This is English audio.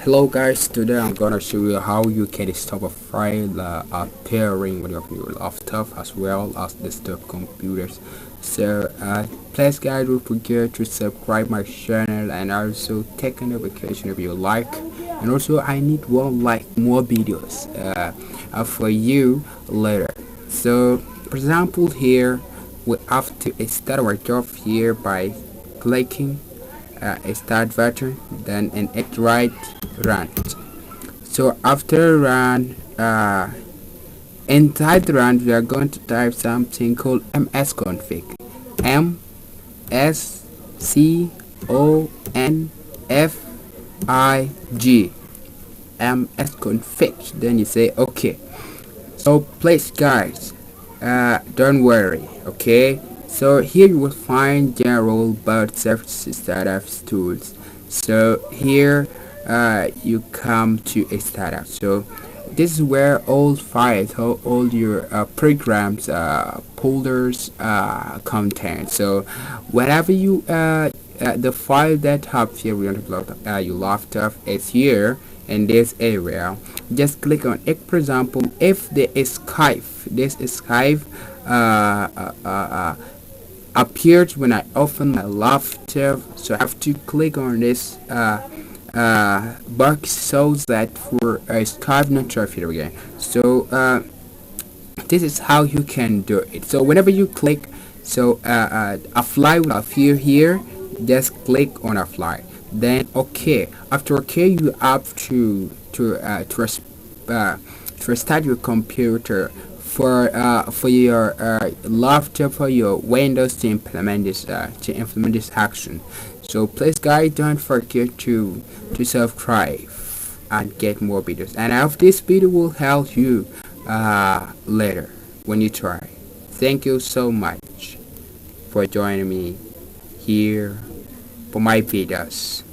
Hello guys, today I'm gonna show you how you can stop a file appearing on your laptop as well as desktop computers. Please guys, don't forget to subscribe my channel and also take a notification if you like. And also I need one like more videos for you later. So for example here we have to start our job here by clicking a start button, then an hit right run. So after run, inside run we are going to type something called msconfig. msconfig msconfig. Then you say okay. So please guys, don't worry, okay. So here you will find general boot services startups tools. So here you come to a startup. So this is where all files, all your programs, folders contain. So whenever you the file that have here your laptop is here in this area, just click on it. For example, if there is Skype, this is Skype appears when I open my laptop, so I have to click on this box so that for Skype not to appear again. So this is how you can do it. So whenever you click, so a fly will appear here. Just click on a fly, then okay. After okay, you have to restart your computer for your laptop or your Windows to implement this action. So please guys, don't forget to subscribe and get more videos, and I hope this video will help you later when you try. Thank you so much for joining me here for my videos.